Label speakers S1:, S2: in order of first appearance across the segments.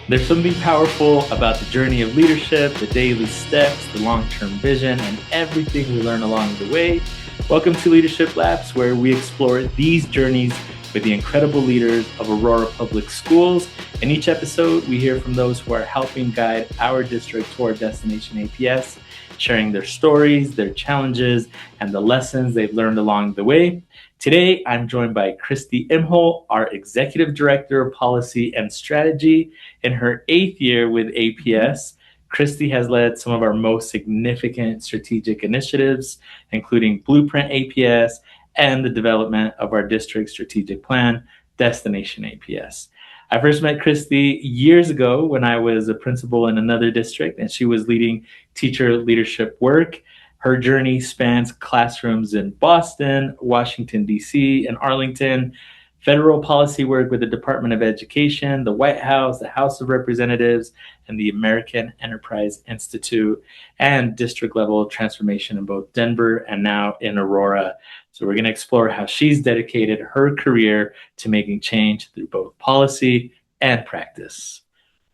S1: There's something powerful about the journey of leadership, the daily steps, the long-term vision, and everything we learn along the way. Welcome to Leadership Labs, where we explore these journeys with the incredible leaders of Aurora Public Schools. In each episode, we hear from those who are helping guide our district toward Destination APS, sharing their stories, their challenges, and the lessons they've learned along the way. Today, I'm joined by Christie Imholt, our Executive Director of Policy and Strategy. In her 8th year with APS, Christie has led some of our most significant strategic initiatives, including Blueprint APS and the development of our district strategic plan, Destination APS. I first met Christie years ago when I was a principal in another district, and she was leading teacher leadership work. Her journey spans classrooms in Boston, Washington, D.C., and Arlington, federal policy work with the Department of Education, the White House, the House of Representatives, and the American Enterprise Institute, and district-level transformation in both Denver and now in Aurora. So we're going to explore how she's dedicated her career to making change through both policy and practice.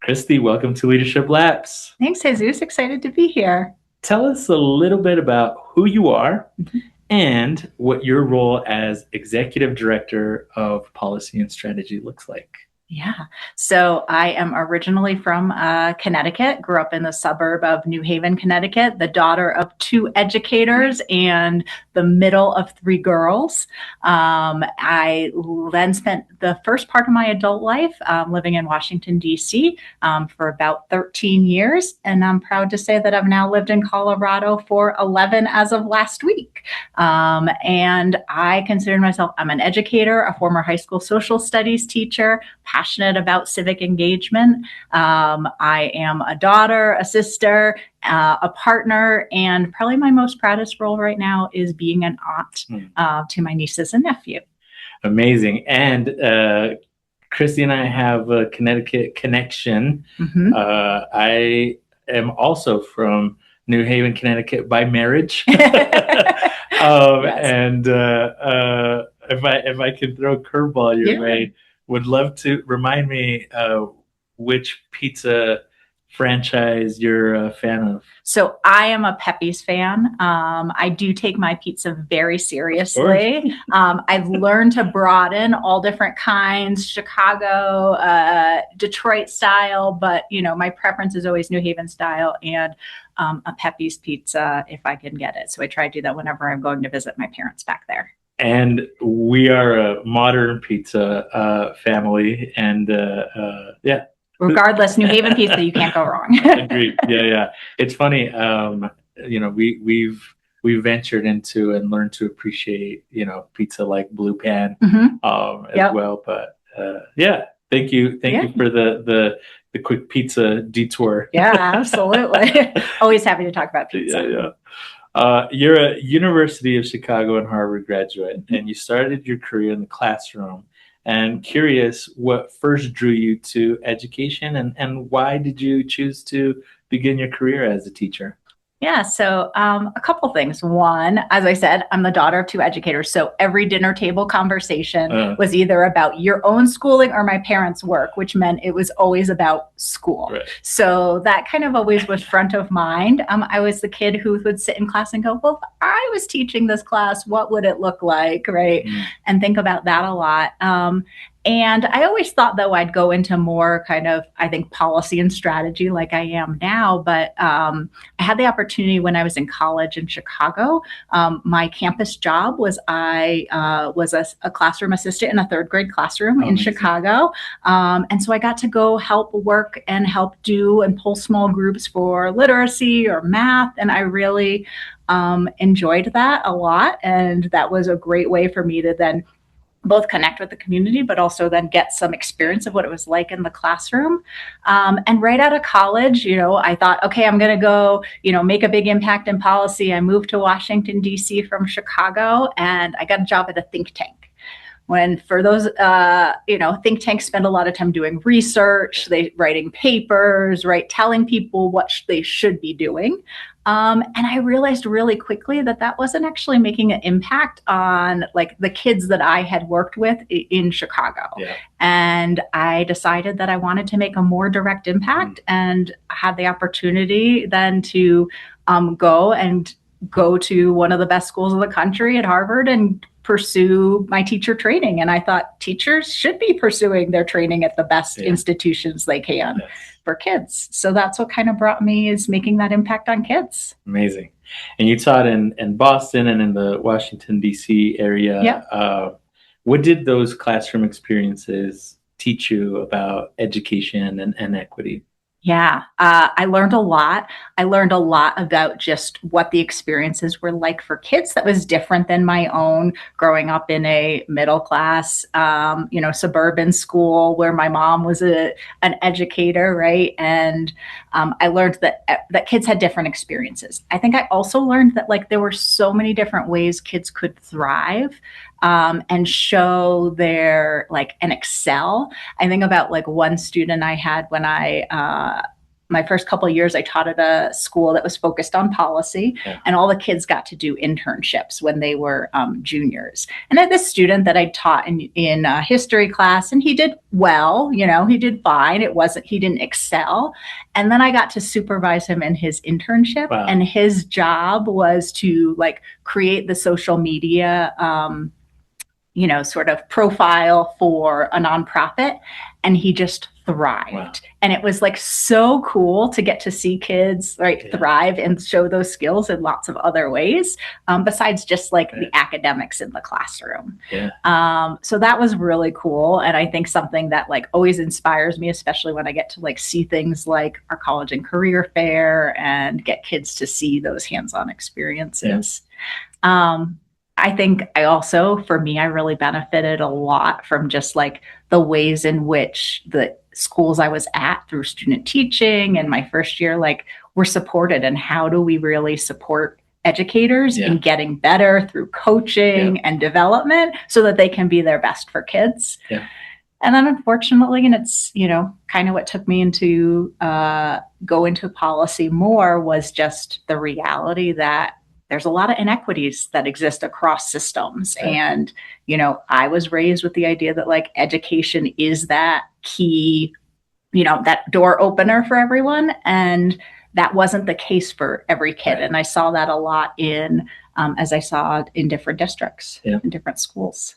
S1: Christie, welcome to Leadership Labs.
S2: Thanks, Jesus. Excited to be here.
S1: Tell us a little bit about who you are and what your role as Executive Director of Policy and Strategy looks like.
S2: Yeah. So I am originally from Connecticut, grew up in the suburb of New Haven, Connecticut, the daughter of 2 educators and the middle of 3 girls. I then spent the first part of my adult life living in Washington, D.C. For about 13 years. And I'm proud to say that I've now lived in Colorado for 11 as of last week. And I consider myself, I'm an educator, a former high school social studies teacher, passionate about civic engagement. I am a daughter, a sister, a partner, and probably my most proudest role right now is being an aunt to my nieces and nephew.
S1: Amazing. And Christie and I have a Connecticut connection. I am also from New Haven, Connecticut by marriage.
S2: Yes.
S1: And if I could throw a curveball your way, would love to remind me which pizza franchise you're a fan of.
S2: So I am a Pepe's fan. I do take my pizza very seriously. I've learned to broaden all different kinds, Chicago, Detroit style, but my preference is always New Haven style and a Pepe's pizza if I can get it. So I try to do that whenever I'm going to visit my parents back there.
S1: And we are a modern pizza family, and yeah.
S2: Regardless, New Haven pizza, you can't go wrong.
S1: Agreed. Yeah. It's funny. We've ventured into and learned to appreciate pizza like Blue Pan as well. But yeah, thank you for the quick pizza detour.
S2: Yeah, absolutely. Always happy to talk about pizza.
S1: Yeah. You're a University of Chicago and Harvard graduate, and you started your career in the classroom. And curious what first drew you to education and why did you choose to begin your career as a teacher?
S2: Yeah, so a couple things. One, as I said, I'm the daughter of 2 educators. So every dinner table conversation was either about your own schooling or my parents' work, which meant it was always about school.
S1: Right.
S2: So that kind of always was front of mind. I was the kid who would sit in class and go, well, if I was teaching this class, what would it look like, right? And think about that a lot. And I always thought, though, I'd go into more kind of, I think, policy and strategy like I am now. But I had the opportunity when I was in college in Chicago. My campus job was I was a classroom assistant in a 3rd grade classroom in Chicago. And so I got to go help work and help do and pull small groups for literacy or math. And I really enjoyed that a lot. And that was a great way for me to then both connect with the community, but also then get some experience of what it was like in the classroom. And right out of college, I thought, okay, I'm going to go, make a big impact in policy. I moved to Washington, D.C. from Chicago, and I got a job at a think tank. when for those, think tanks spend a lot of time doing research, they writing papers, right, telling people what they should be doing. And I realized really quickly that that wasn't actually making an impact on like the kids that I had worked with in Chicago.
S1: Yeah.
S2: And I decided that I wanted to make a more direct impact and had the opportunity then to go to one of the best schools of the country at Harvard and pursue my teacher training. And I thought teachers should be pursuing their training at the best institutions they can for kids. So that's what kind of brought me, is making that impact on kids.
S1: Amazing. And you taught in Boston and in the Washington, D.C. area.
S2: Yep.
S1: What did those classroom experiences teach you about education and equity?
S2: Yeah, I learned a lot. I learned a lot about just what the experiences were like for kids that was different than my own growing up in a middle class, suburban school where my mom was an educator, right? And I learned that kids had different experiences. I think I also learned that like there were so many different ways kids could thrive and show their and excel. I think about like one student I had when my first couple of years, I taught at a school that was focused on policy, and all the kids got to do internships when they were juniors. And I had this student that I taught in history class, and he did well, he did fine. He didn't excel. And then I got to supervise him in his internship, and his job was to create the social media sort of profile for a nonprofit, and he just thrived. Wow. And it was so cool to get to see kids thrive and show those skills in lots of other ways, besides just the academics in the classroom. So that was really cool. And I think something that always inspires me, especially when I get to see things like our college and career fair and get kids to see those hands-on experiences. I think I really benefited a lot from just the ways in which the schools I was at through student teaching and my first year, were supported, and how do we really support educators in getting better through coaching and development so that they can be their best for kids. And then unfortunately, and it's, kind of what took me into go into policy more, was just the reality that there's a lot of inequities that exist across systems. And, I was raised with the idea that education is that key, that door opener for everyone. And that wasn't the case for every kid. And I saw that a lot as I saw in different districts, in different schools.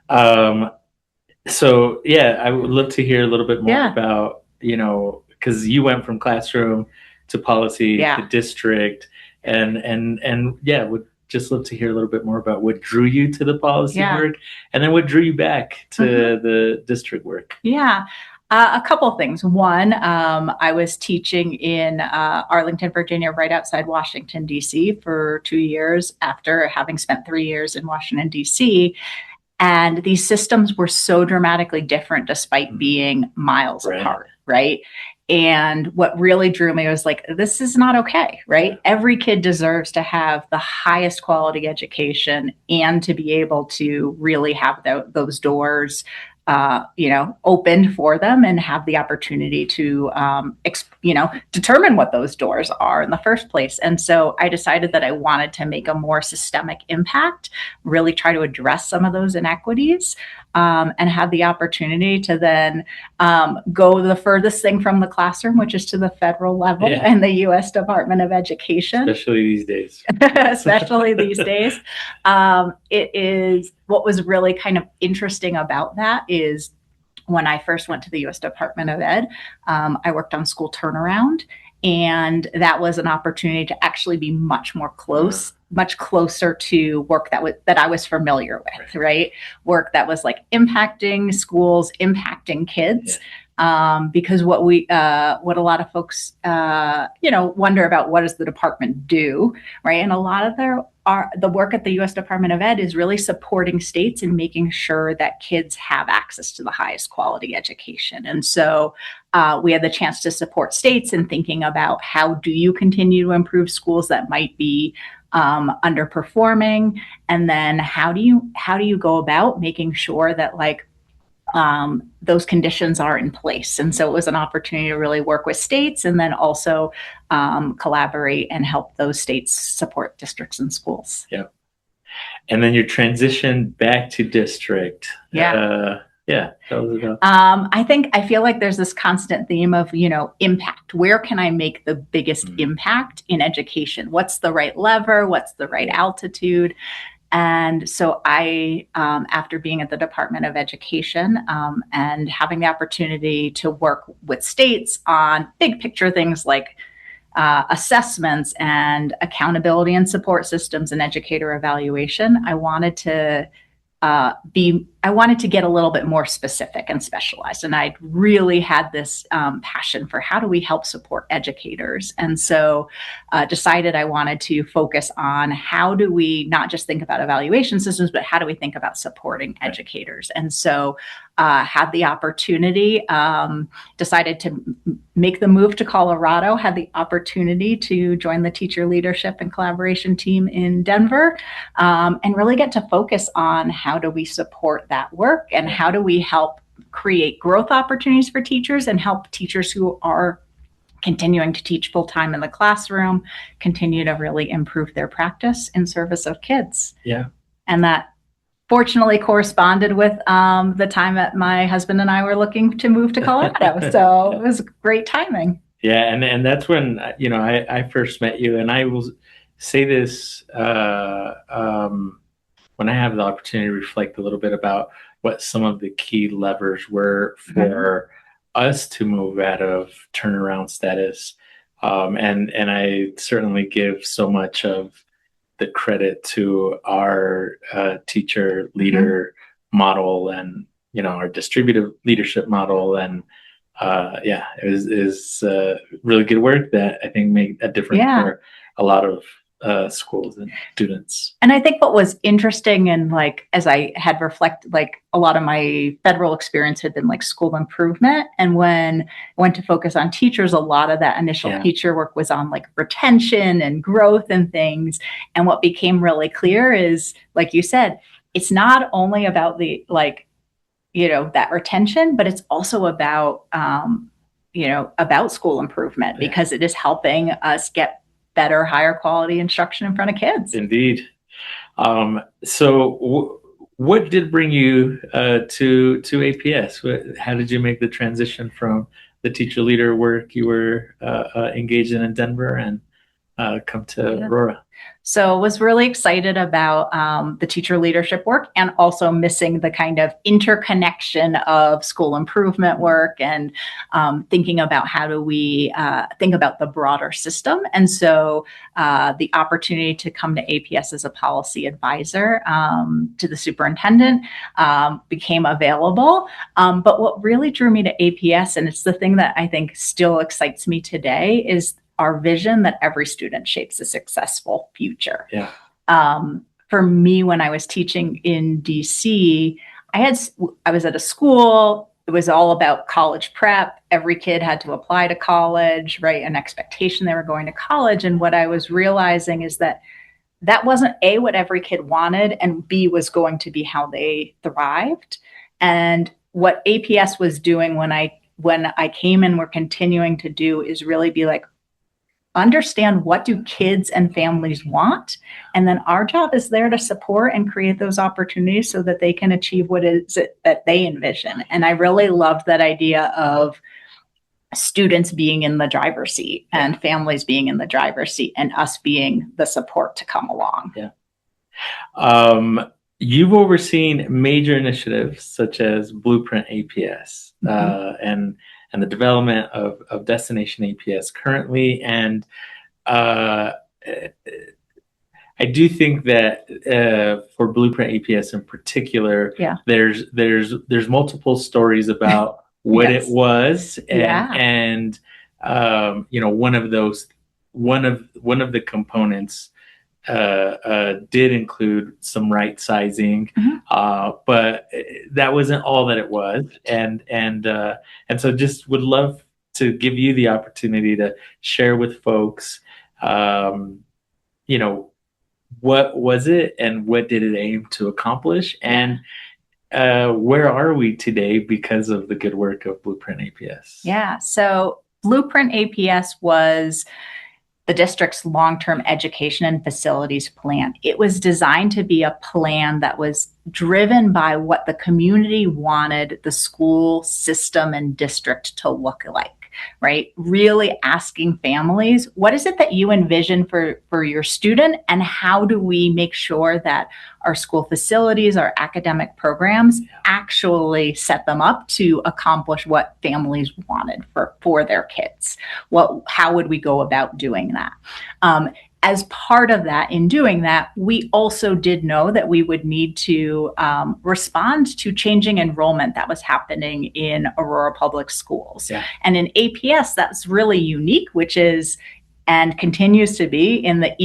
S1: So, I would love to hear a little bit more about, because you went from classroom to policy to district. And would just love to hear a little bit more about what drew you to the policy work, and then what drew you back to the district work.
S2: A couple of things. One, I was teaching in Arlington, Virginia, right outside Washington, D.C. for 2 years after having spent 3 years in Washington, D.C. And these systems were so dramatically different despite being miles apart, right? And what really drew me was this is not okay, right? Every kid deserves to have the highest quality education and to be able to really have those doors opened for them and have the opportunity to, determine what those doors are in the first place. And so I decided that I wanted to make a more systemic impact, really try to address some of those inequities, and have the opportunity to then go the furthest thing from the classroom, which is to the federal level and the U.S. Department of Education.
S1: Especially these days.
S2: It is, what was really kind of interesting about that is when I first went to the U.S. Department of Ed, I worked on school turnaround, and that was an opportunity to actually be much closer to work that I was familiar with, right? Work that was impacting schools, impacting kids. Because what a lot of folks, wonder about, what does the department do, right? And a lot of the work at the U.S. Department of Ed is really supporting states in making sure that kids have access to the highest quality education. And so we had the chance to support states in thinking about how do you continue to improve schools that might be underperforming, and then how do you go about making sure that those conditions are in place. And so it was an opportunity to really work with states and then also collaborate and help those states support districts and schools.
S1: Yeah. And then your transition back to district.
S2: Yeah.
S1: Yeah. That was about.
S2: I feel like there's this constant theme of, impact. Where can I make the biggest impact in education? What's the right lever? What's the right altitude? And so I, after being at the Department of Education and having the opportunity to work with states on big picture things like assessments and accountability and support systems and educator evaluation, I wanted to get a little bit more specific and specialized. And I really had this passion for how do we help support educators. And so decided I wanted to focus on how do we not just think about evaluation systems, but how do we think about supporting educators. And so had the opportunity, decided to make the move to Colorado, had the opportunity to join the teacher leadership and collaboration team in Denver, and really get to focus on how do we support that work and how do we help create growth opportunities for teachers and help teachers who are continuing to teach full-time in the classroom continue to really improve their practice in service of kids.
S1: Yeah.
S2: And that fortunately corresponded with the time that my husband and I were looking to move to Colorado. So it was great timing.
S1: Yeah. And that's when, I first met you, and I will say this, when I have the opportunity to reflect a little bit about what some of the key levers were for us to move out of turnaround status. And I certainly give so much of the credit to our teacher leader model and, our distributive leadership model. And it was really good work that I think made a difference for a lot of schools and students.
S2: And I think what was interesting, and as I had reflected, a lot of my federal experience had been school improvement. And when I went to focus on teachers, a lot of that initial teacher work was on retention and growth and things. And what became really clear is, like you said, it's not only about the that retention, but it's also about about school improvement, because it is helping us get better, higher quality instruction in front of kids.
S1: Indeed. So what did bring you to APS? How did you make the transition from the teacher leader work you were engaged in Denver and come to Aurora?
S2: So was really excited about the teacher leadership work, and also missing the kind of interconnection of school improvement work and thinking about how do we think about the broader system. And so the opportunity to come to APS as a policy advisor to the superintendent became available. But what really drew me to APS, and it's the thing that I think still excites me today, is our vision that every student shapes a successful future.
S1: Yeah.
S2: For me, when I was teaching in DC, I was at a school. It was all about college prep. Every kid had to apply to college, right? An expectation they were going to college. And what I was realizing is that wasn't A, what every kid wanted, and B, was going to be how they thrived. And what APS was doing when I came in, we're continuing to do, is really be understand what do kids and families want, and then our job is there to support and create those opportunities so that they can achieve what is it that they envision. And I really loved that idea of students being in the driver's seat and families being in the driver's seat, and us being the support to come along.
S1: Yeah. You've overseen major initiatives such as Blueprint APS and the development of Destination APS currently. And I do think that for Blueprint APS in particular, there's multiple stories about what it was, and one of the components did include some right sizing, but that wasn't all that it was. And so just would love to give you the opportunity to share with folks, what was it and what did it aim to accomplish? And where are we today because of the good work of Blueprint APS?
S2: Yeah. So Blueprint APS was the district's long-term education and facilities plan. It was designed to be a plan that was driven by what the community wanted the school system and district to look like, right? Really asking families, what is it that you envision for your student, and how do we make sure that our school facilities, our academic programs actually set them up to accomplish what families wanted for their kids? How would we go about doing that? As part of that, in doing that, we also did know that we would need to respond to changing enrollment that was happening in Aurora Public Schools.
S1: Yeah.
S2: And in APS, that's really unique, which is and continues to be in the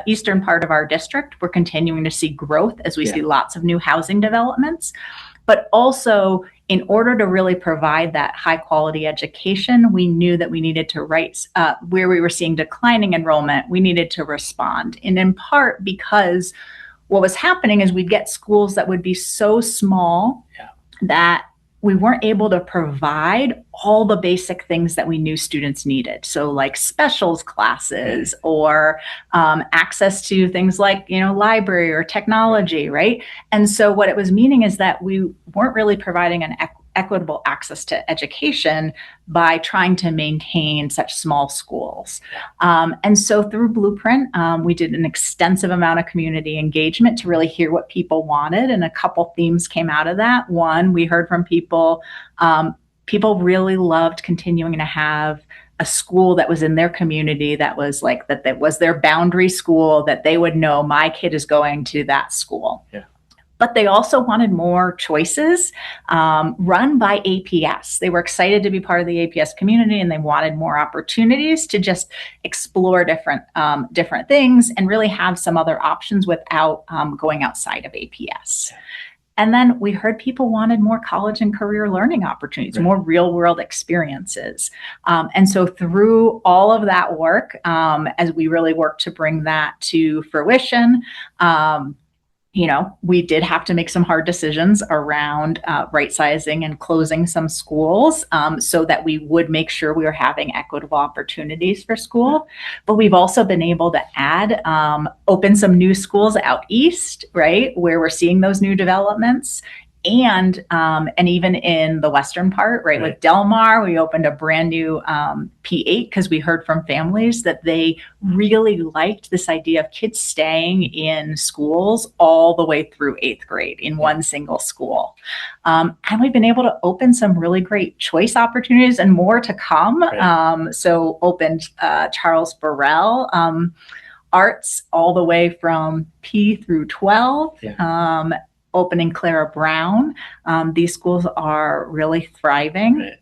S2: eastern part of our district. We're continuing to see growth as we see lots of new housing developments. But also, in order to really provide that high quality education, we knew that we needed to where we were seeing declining enrollment, we needed to respond. And in part because what was happening is we'd get schools that would be so small that we weren't able to provide all the basic things that we knew students needed. So like specials classes or access to things like, library or technology, right? And so what it was meaning is that we weren't really providing an equitable access to education by trying to maintain such small schools. And so through Blueprint, we did an extensive amount of community engagement to really hear what people wanted. And a couple themes came out of that. One, we heard from people, people really loved continuing to have a school that was in their community that was that was their boundary school, that they would know my kid is going to that school.
S1: Yeah.
S2: But they also wanted more choices run by APS. They were excited to be part of the APS community, and they wanted more opportunities to just explore different things and really have some other options without going outside of APS. And then we heard people wanted more college and career learning opportunities, more real world experiences. And so through all of that work, as we really worked to bring that to fruition, we did have to make some hard decisions around right sizing and closing some schools so that we would make sure we were having equitable opportunities for school. But we've also been able to add, open some new schools out east, right, where we're seeing those new developments. And even in the western part, right, with Del Mar, we opened a brand new P8 because we heard from families that they really liked this idea of kids staying in schools all the way through 8th grade in one single school. And we've been able to open some really great choice opportunities and more to come. So opened Charles Burrell Arts all the way from P through 12. Opening Clara Brown. These schools are really thriving.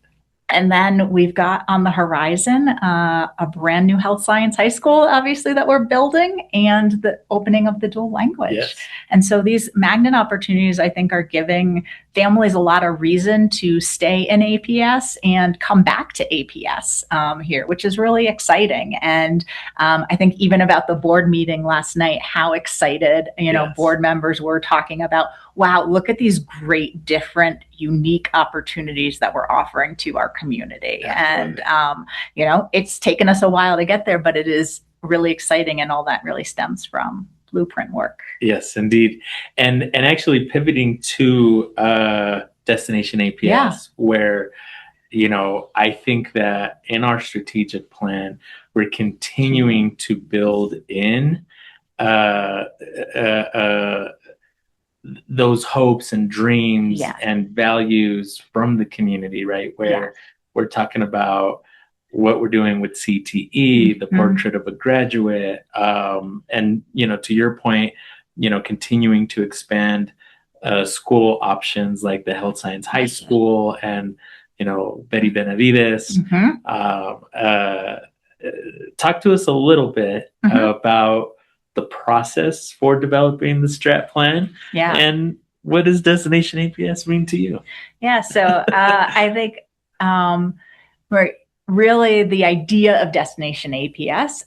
S2: And then we've got on the horizon a brand new health science high school, obviously, that we're building, and the opening of the dual language. And so these magnet opportunities, I think, are giving families a lot of reason to stay in APS and come back to APS here, which is really exciting. And I think even about the board meeting last night, how excited, board members were talking about, wow, look at these great, different, unique opportunities that we're offering to our community.
S1: Absolutely.
S2: And, it's taken us a while to get there, but it is really exciting. And all that really stems from Blueprint work.
S1: Yes, indeed. And actually pivoting to Destination APS, where, I think that in our strategic plan, we're continuing to build in those hopes and dreams and values from the community, right? Where we're talking about what we're doing with CTE, the portrait of a graduate, and, to your point, continuing to expand school options like the health science high school and, Betty Benavides. Talk to us a little bit about the process for developing the strat plan and what does Destination APS mean to you?
S2: So I think really the idea of Destination APS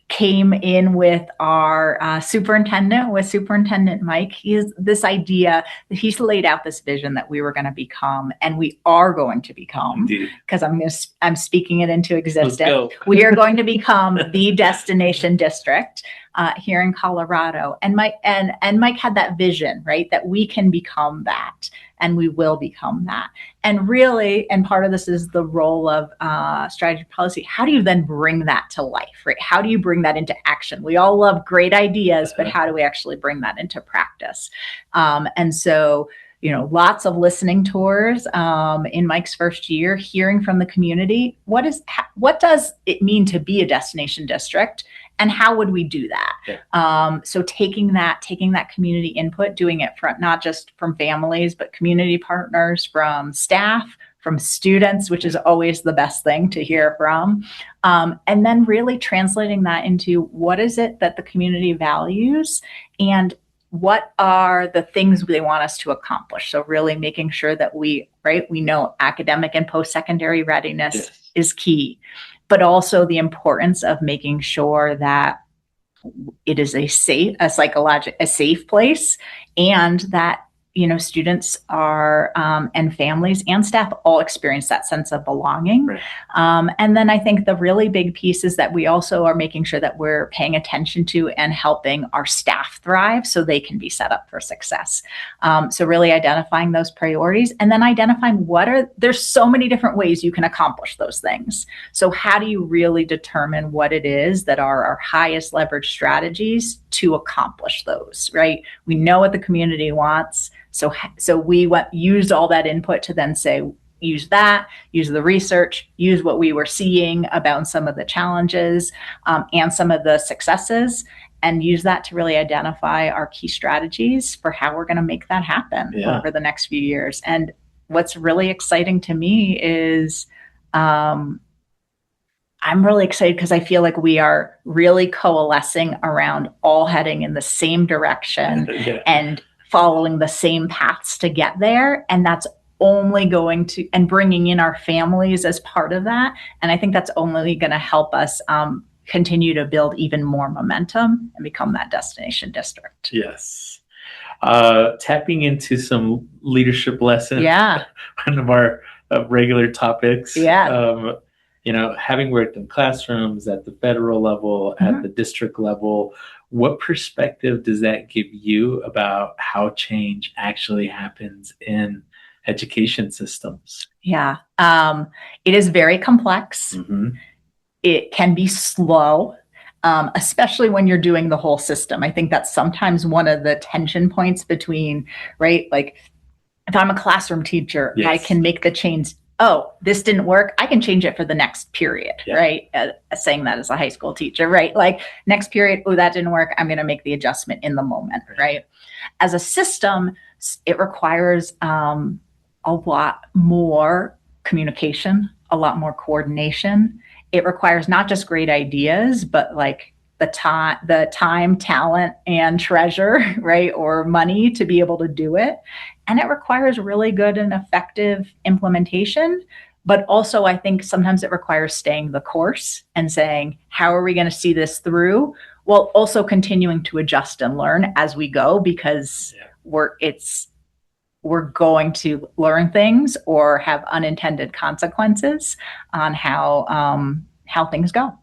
S2: came in with our superintendent, with Superintendent Mike. He's this idea that he's laid out this vision that we were going to become, and we are going to become, because I'm speaking it into existence. We are going to become the destination district here in Colorado. And Mike had that vision, right? That we can become that, and we will become that. And really, and part of this is the role of strategy policy. How do you then bring that to life, right? How do you bring that into action? We all love great ideas, but how do we actually bring that into practice? And so, lots of listening tours in Mike's first year, hearing from the community. What does it mean to be a destination district? And how would we do that? Yeah. So taking that community input, doing it from not just from families, but community partners, from staff, from students, which is always the best thing to hear from. And then really translating that into what is it that the community values, and what are the things they want us to accomplish. So really making sure that we know academic and post-secondary readiness is key, but also the importance of making sure that it is a safe place, and that students are and families and staff all experience that sense of belonging. Right. And then I think the really big piece is that we also are making sure that we're paying attention to and helping our staff thrive so they can be set up for success. So really identifying those priorities, and then identifying there's so many different ways you can accomplish those things. So how do you really determine what it is that are our highest leverage strategies to accomplish those, right? We know what the community wants. So we used all that input to then say, use the research, use what we were seeing about some of the challenges and some of the successes, and use that to really identify our key strategies for how we're going to make that happen over the next few years. And what's really exciting to me is I'm really excited because I feel like we are really coalescing around all heading in the same direction and following the same paths to get there. And that's only going to, and bringing in our families as part of that. And I think that's only going to help us continue to build even more momentum and become that destination district.
S1: Yes. Tapping into some leadership lessons.
S2: Yeah.
S1: One of our regular topics.
S2: Yeah.
S1: Having worked in classrooms at the federal level, at the district level, what perspective does that give you about how change actually happens in education systems?
S2: Yeah. It is very complex. Mm-hmm. It can be slow, especially when you're doing the whole system. I think that's sometimes one of the tension points between, right? Like if I'm a classroom teacher, I can make the change. Oh, this didn't work. I can change it for the next period, right? Saying that as a high school teacher, right? Like next period, oh, that didn't work. I'm going to make the adjustment in the moment, right? As a system, it requires a lot more communication, a lot more coordination. It requires not just great ideas, but like the time, talent, and treasure, right? Or money to be able to do it. And it requires really good and effective implementation. But also, I think sometimes it requires staying the course and saying, how are we going to see this through? While also continuing to adjust and learn as we go, because we're going to learn things or have unintended consequences on how things go.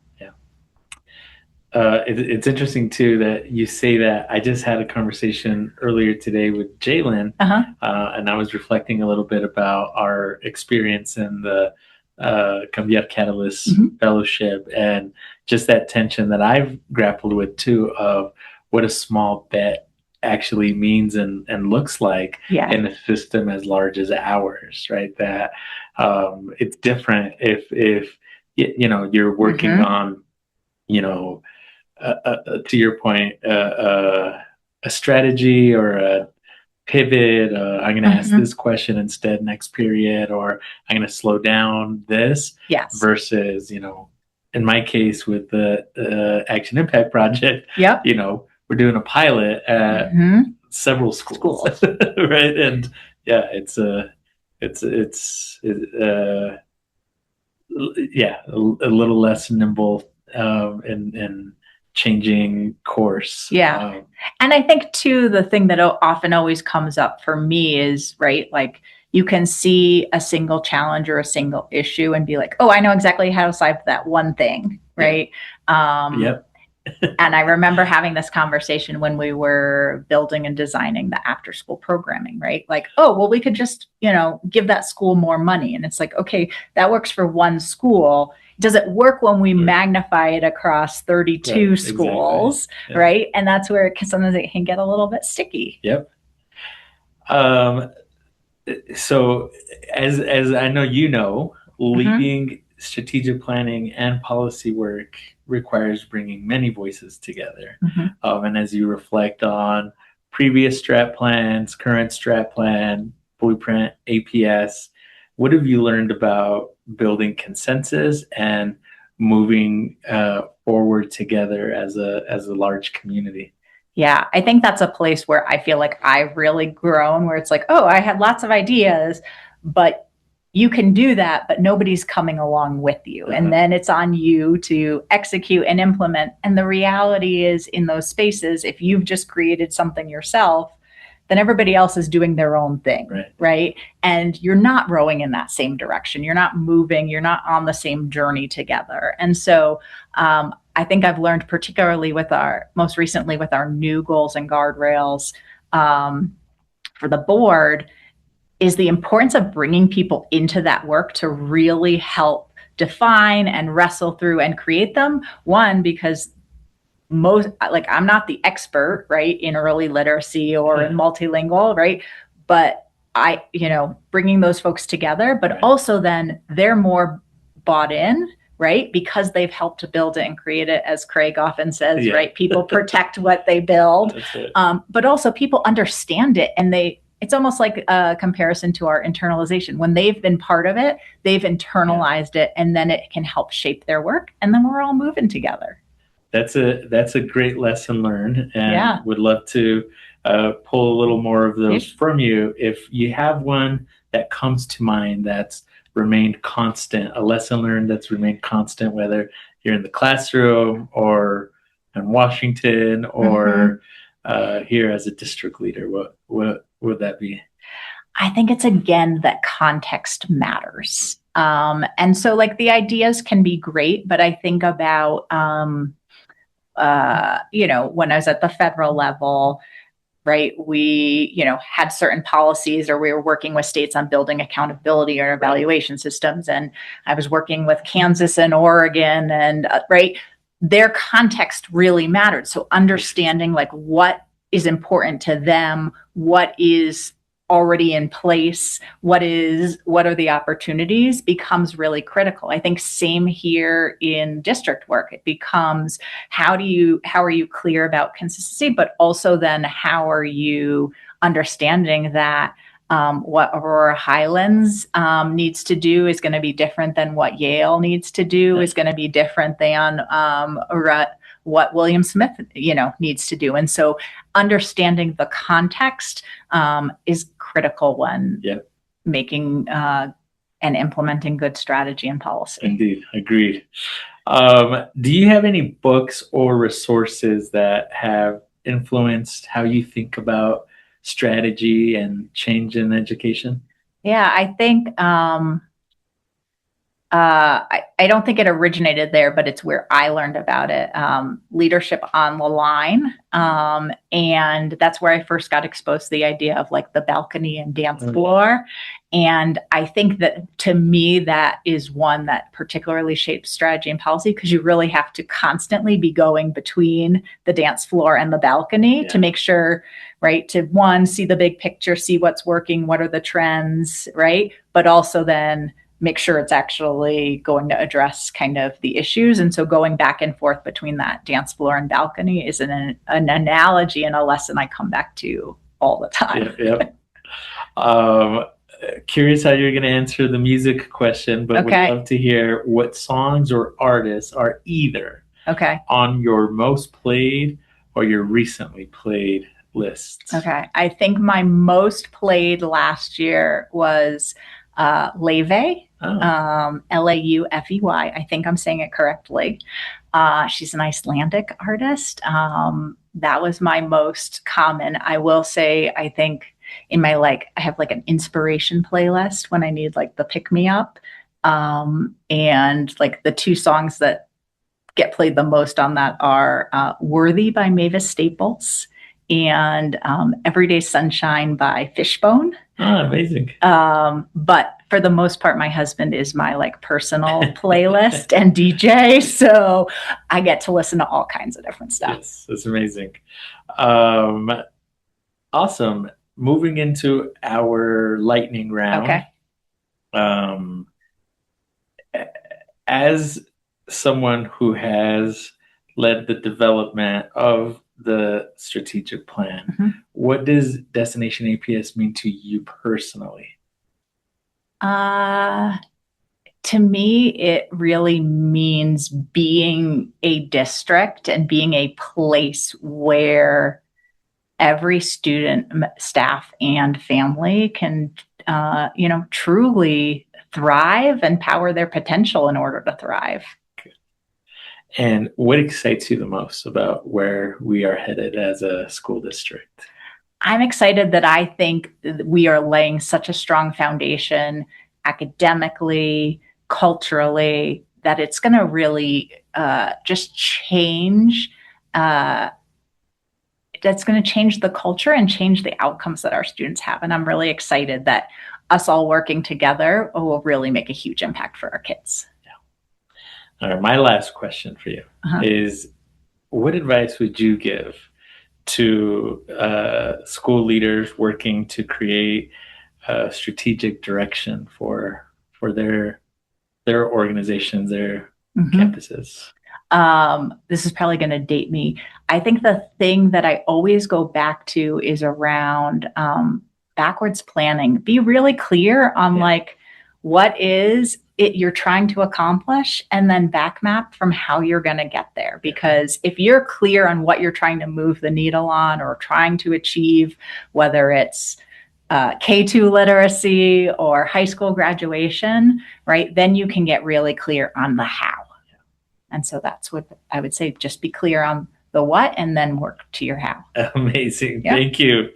S1: It's interesting too that you say that. I just had a conversation earlier today with Jalen, and I was reflecting a little bit about our experience in the Cambiar Catalyst Fellowship, and just that tension that I've grappled with too, of what a small bet actually means and looks like in a system as large as ours, right? That it's different if you're working on, to your point, a strategy or a pivot. I'm going to ask this question instead next period, or I'm going to slow down this.
S2: Yes.
S1: Versus, in my case with the Action Impact Project, we're doing a pilot at several schools. Right? And it's a little less nimble and changing course.
S2: Yeah. And I think too, the thing that often always comes up for me is, right, like you can see a single challenge or a single issue and be like, oh, I know exactly how to solve that one thing, right?
S1: Yep.
S2: And I remember having this conversation when we were building and designing the after school programming, right? Like, oh, well, we could just, give that school more money. And it's like, okay, that works for one school. Does it work when we magnify it across 32 schools,
S1: exactly. Yeah.
S2: right? And that's where sometimes it can get a little bit sticky.
S1: Yep. So as I know, leading strategic planning and policy work requires bringing many voices together. And as you reflect on previous strat plans, current strat plan, Blueprint APS, what have you learned about building consensus and moving forward together as a large community?
S2: Yeah, I think that's a place where I feel like I've really grown, where it's like, oh, I had lots of ideas, but you can do that, but nobody's coming along with you. And then it's on you to execute and implement. And the reality is, in those spaces, if you've just created something yourself, then everybody else is doing their own thing, right? And you're not rowing in that same direction. You're not moving. You're not on the same journey together. And so I think I've learned, particularly most recently with our new goals and guardrails for the board, is the importance of bringing people into that work to really help define and wrestle through and create them. One, because I'm not the expert, right, in early literacy or in multilingual, right? But bringing those folks together, but also then they're more bought in, right? Because they've helped to build it and create it, as Craig often says, right? People protect what they build, but also people understand it, and it's almost like a comparison to our internalization. When they've been part of it, they've internalized it, and then it can help shape their work, and then we're all moving together.
S1: That's a great lesson learned, and would love to pull a little more of those from you. If you have one that comes to mind that's remained constant, a lesson learned that's remained constant, whether you're in the classroom or in Washington or here as a district leader, what would that be?
S2: I think it's, again, that context matters. And so like the ideas can be great, but I think about, when I was at the federal level, right, we, had certain policies, or we were working with states on building accountability or evaluation systems. And I was working with Kansas and Oregon, and their context really mattered. So understanding like what is important to them, what is already in place, what are the opportunities, becomes really critical. I think same here in district work. It becomes how are you clear about consistency, but also then how are you understanding that what Aurora Highlands needs to do is going to be different than what Yale needs to do, is going to be different than what William Smith, needs to do. And so understanding the context is critical when making and implementing good strategy and policy.
S1: Indeed. Agreed. Do you have any books or resources that have influenced how you think about strategy and change in education?
S2: Yeah, I think I don't think it originated there, but it's where I learned about it. Leadership on the Line. And that's where I first got exposed to the idea of like the balcony and dance floor. And I think that, to me, that is one that particularly shapes strategy and policy, because you really have to constantly be going between the dance floor and the balcony to make sure, right, to one, see the big picture, see what's working, what are the trends, right? But also then make sure it's actually going to address kind of the issues. And so going back and forth between that dance floor and balcony is an analogy and a lesson I come back to all the time.
S1: Curious how you're going to answer the music question, but would love to hear what songs or artists are either on your most played or your recently played lists.
S2: I think my most played last year was Leve
S1: Oh,
S2: Laufey. I think I'm saying it correctly. She's an Icelandic artist. That was my most common. I will say, I think in my I have like an inspiration playlist when I need like the pick me up. And like the two songs that get played the most on that are Worthy by Mavis Staples and Everyday Sunshine by Fishbone.
S1: amazing.
S2: But for the most part, my husband is my like personal playlist and DJ. So I get to listen to all kinds of different stuff.
S1: Yes, that's amazing. Awesome. Moving into our lightning round.
S2: Okay.
S1: As someone who has led the development of the strategic plan, what does Destination APS mean to you personally?
S2: To me, it really means being a district and being a place where every student, staff, and family can, truly thrive and power their potential in order to thrive.
S1: And what excites you the most about where we are headed as a school district?
S2: I'm excited that I think we are laying such a strong foundation academically, culturally, that it's going to really just change. That's going to change the culture and change the outcomes that our students have. And I'm really excited that us all working together will really make a huge impact for our kids.
S1: All right, my last question for you is, what advice would you give to school leaders working to create a strategic direction for their organizations, their campuses?
S2: This is probably going to date me. I think the thing that I always go back to is around backwards planning. Be really clear on what is it you're trying to accomplish, and then back map from how you're going to get there. Because if you're clear on what you're trying to move the needle on or trying to achieve, whether it's K2 literacy or high school graduation, right, then you can get really clear on the how. And so that's what I would say. Just be clear on the what and then work to your how.
S1: Amazing. Yeah. Thank you,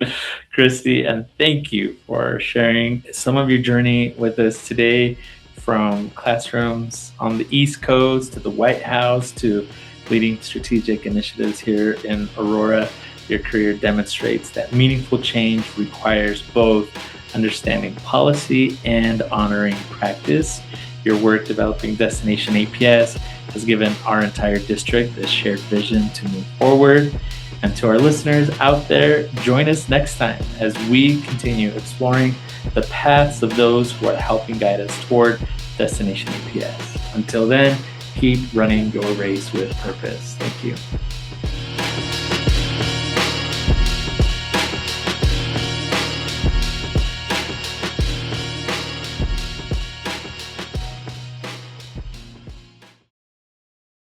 S1: Christie. And thank you for sharing some of your journey with us today, from classrooms on the East Coast to the White House to leading strategic initiatives here in Aurora. Your career demonstrates that meaningful change requires both understanding policy and honoring practice. Your work developing Destination APS has given our entire district a shared vision to move forward. And to our listeners out there, join us next time as we continue exploring the paths of those who are helping guide us toward Destination APS. Until then, keep running your race with purpose. Thank you.